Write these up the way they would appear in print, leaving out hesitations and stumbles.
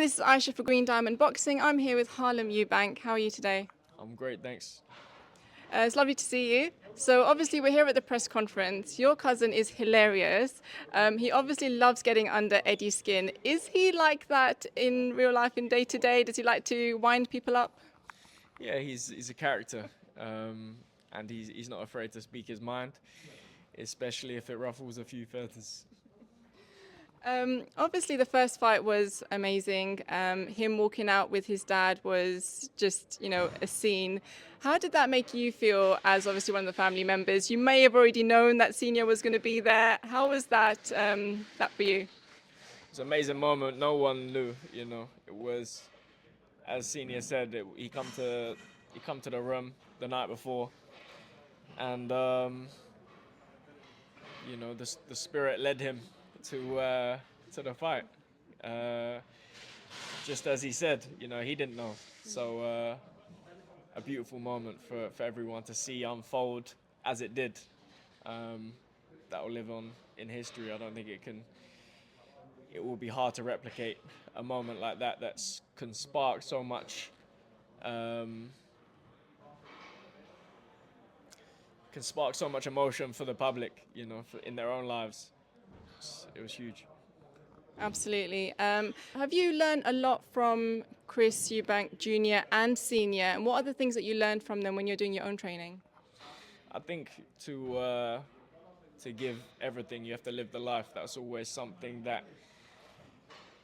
this is Aiysha for Green Diamond Boxing. I'm here with Harlem Eubank. How are you today? I'm great, thanks. It's lovely to see you. So obviously we're here at the press conference. Your cousin is hilarious. He obviously loves getting under Eddie's skin. Is he like that in real life, in day to day? Does he like to wind people up? Yeah, he's a character, and he's not afraid to speak his mind, especially if it ruffles a few feathers. Obviously, the first fight was amazing. Him walking out with his dad was just, a scene. How did that make you feel as obviously one of the family members? You may have already known that Senior was going to be there. How was that for you? It's an amazing moment. No one knew, It was, as Senior said, he come to the room the night before, and the spirit led him to the fight. Uh, just as he said, he didn't know. So a beautiful moment for everyone to see unfold as it did. Um, that will live on in history. I don't think it will be hard to replicate a moment like that can spark so much, um, emotion for the public, in their own lives. It was huge. Absolutely. Have you learned a lot from Chris Eubank Junior and Senior? And what are the things that you learned from them when you're doing your own training? I think to give everything, you have to live the life. That's always something that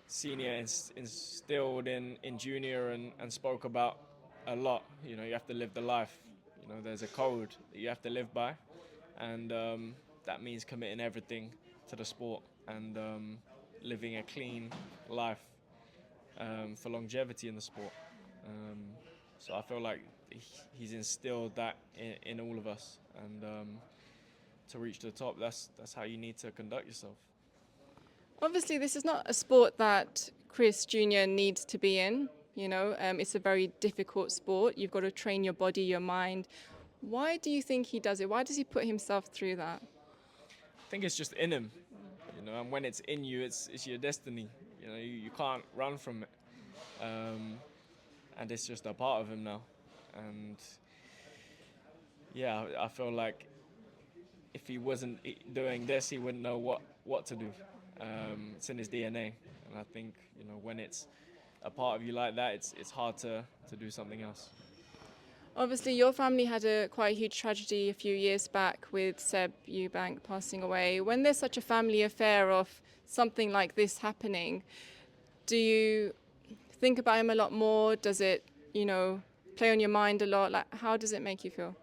Senior instilled in Junior and spoke about a lot. You have to live the life. There's a code that you have to live by, and that means committing everything to the sport and living a clean life for longevity in the sport. Um, so I feel like he's instilled that in all of us, and to reach the top, that's how you need to conduct yourself. Obviously, this is not a sport that Chris Jr. needs to be in. It's a very difficult sport. You've got to train your body, your mind. Why do you think he does it? Why does he put himself through that? I think it's just in him, and when it's in you, it's your destiny. You can't run from it, and it's just a part of him now. And yeah, I feel like if he wasn't doing this, he wouldn't know what to do. It's in his DNA, and I think when it's a part of you like that, it's hard to do something else. Obviously, your family had a quite huge tragedy a few years back with Seb Eubank passing away. When there's such a family affair of something like this happening, do you think about him a lot more? Does it, play on your mind a lot? Like, how does it make you feel?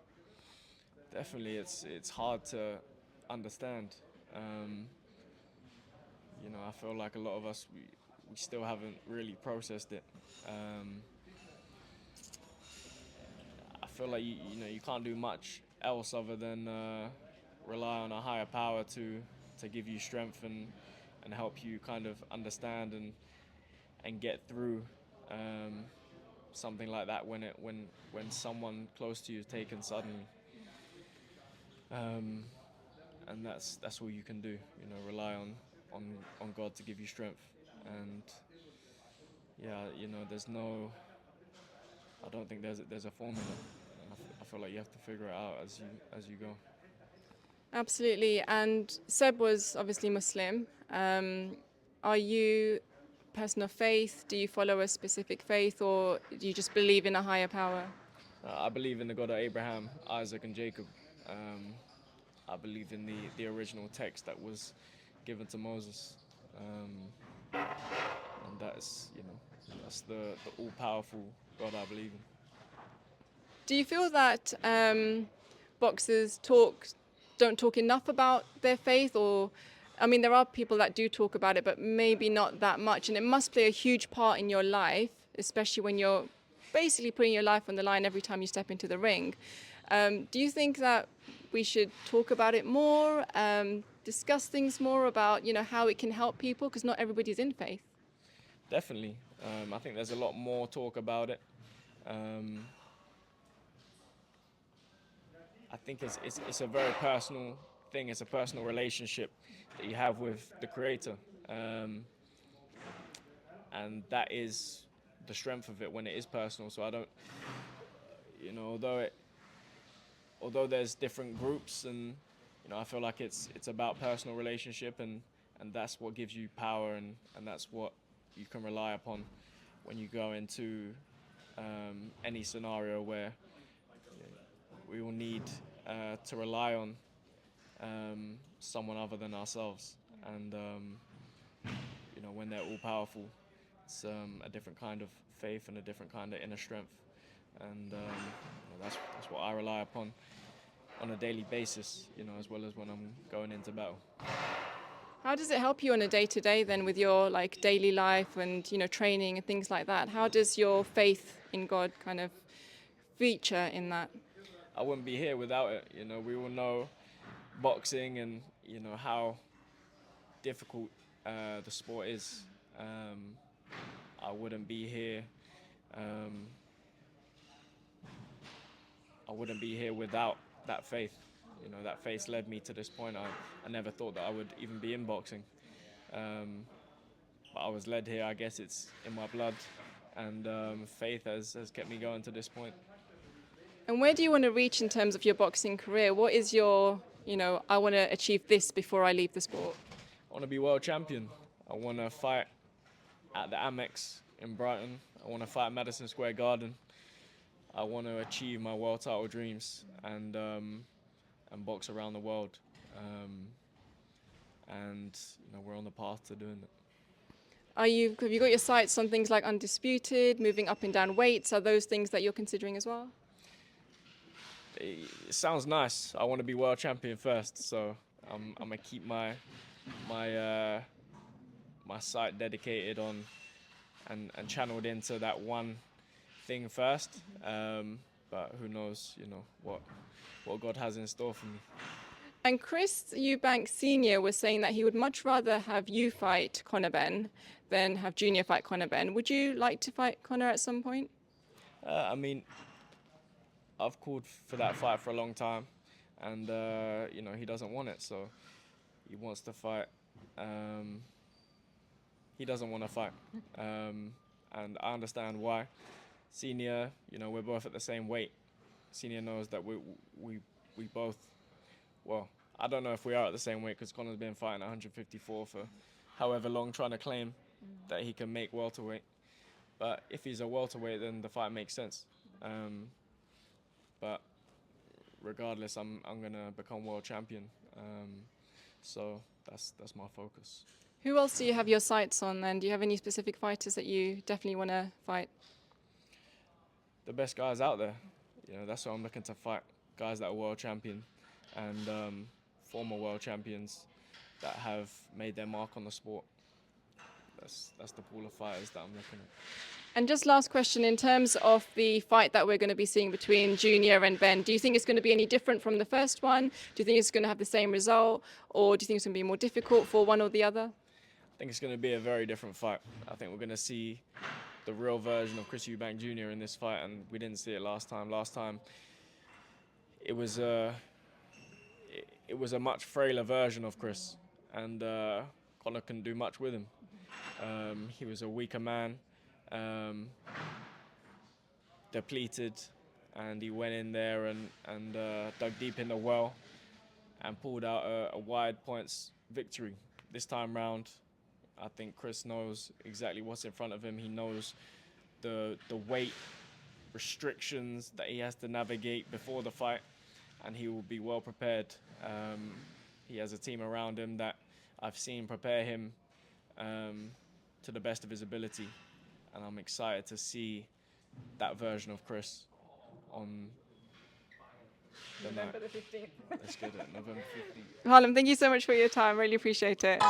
Definitely, it's hard to understand. Um, I feel like a lot of us we still haven't really processed it. Um, I feel like you can't do much else other than rely on a higher power to give you strength and help you kind of understand and get through something like that when someone close to you is taken suddenly. Um, and that's all you can do. Rely on God to give you strength. And yeah, there's no. I don't think there's a formula. I feel like you have to figure it out as you go. Absolutely. And Seb was obviously Muslim. Are you a person of faith? Do you follow a specific faith, or do you just believe in a higher power? I believe in the God of Abraham, Isaac, and Jacob. Um, I believe in the original text that was given to Moses, and that's the all-powerful God I believe in. Do you feel that boxers don't talk enough about their faith, or I mean, there are people that do talk about it, but maybe not that much, and it must play a huge part in your life, especially when you're basically putting your life on the line every time you step into the ring. Do you think that we should talk about it more, discuss things more about how it can help people, because not everybody's in faith? Definitely, I think there's a lot more talk about it. Um, I think it's a very personal thing. It's a personal relationship that you have with the Creator, um, and that is the strength of it when it is personal. So I don't, although there's different groups, and I feel like it's about personal relationship, and that's what gives you power, and that's what you can rely upon when you go into any scenario where we will need to rely on someone other than ourselves. And when they're all powerful, it's a different kind of faith and a different kind of inner strength, and that's what I rely upon on a daily basis, as well as when I'm going into battle. How does it help you on a day-to-day then with your daily life and training and things like that? How does your faith in God kind of feature in that? I wouldn't be here without it. We all know boxing and how difficult the sport is. I wouldn't be here. I wouldn't be here without that faith. That faith led me to this point. I never thought that I would even be in boxing. But I was led here. I guess it's in my blood, and faith has kept me going to this point. And where do you want to reach in terms of your boxing career? What is your, I want to achieve this before I leave the sport? I want to be world champion. I want to fight at the Amex in Brighton. I want to fight at Madison Square Garden. I want to achieve my world title dreams and box around the world. And we're on the path to doing that. Have you got your sights on things like undisputed, moving up and down weights? Are those things that you're considering as well? It sounds nice. I want to be world champion first, so I'm gonna keep my sight dedicated on and channeled into that one thing first. But who knows, what God has in store for me. And Chris Eubank Senior was saying that he would much rather have you fight Conor Benn than have Junior fight Conor Benn. Would you like to fight Conor at some point? I've called for that fight for a long time, and he doesn't want it, so he wants to fight. He doesn't want to fight, and I understand why. Senior, we're both at the same weight. Senior knows that we both. Well, I don't know if we are at the same weight because Conor's been fighting at 154 for however long, trying to claim that he can make welterweight. But if he's a welterweight, then the fight makes sense. But regardless, I'm gonna become world champion. So that's my focus. Who else do you have your sights on, and do you have any specific fighters that you definitely want to fight? The best guys out there. That's what I'm looking to fight. Guys that are world champion and former world champions that have made their mark on the sport. That's the pool of fighters that I'm looking at. And just last question, in terms of the fight that we're going to be seeing between Junior and Ben, do you think it's going to be any different from the first one? Do you think it's going to have the same result? Or do you think it's going to be more difficult for one or the other? I think it's going to be a very different fight. I think we're going to see the real version of Chris Eubank Junior in this fight, and we didn't see it last time. Last time, it was a much frailer version of Chris, and Conor couldn't do much with him. He was a weaker man, depleted, and he went in there and dug deep in the well and pulled out a wide points victory. This time round, I think Chris knows exactly what's in front of him. He knows the weight restrictions that he has to navigate before the fight, and he will be well prepared. He has a team around him that I've seen prepare him to the best of his ability, and I'm excited to see that version of Chris on November the 15th. Let's get it, November 15th. Harlem, thank you so much for your time. Really appreciate it.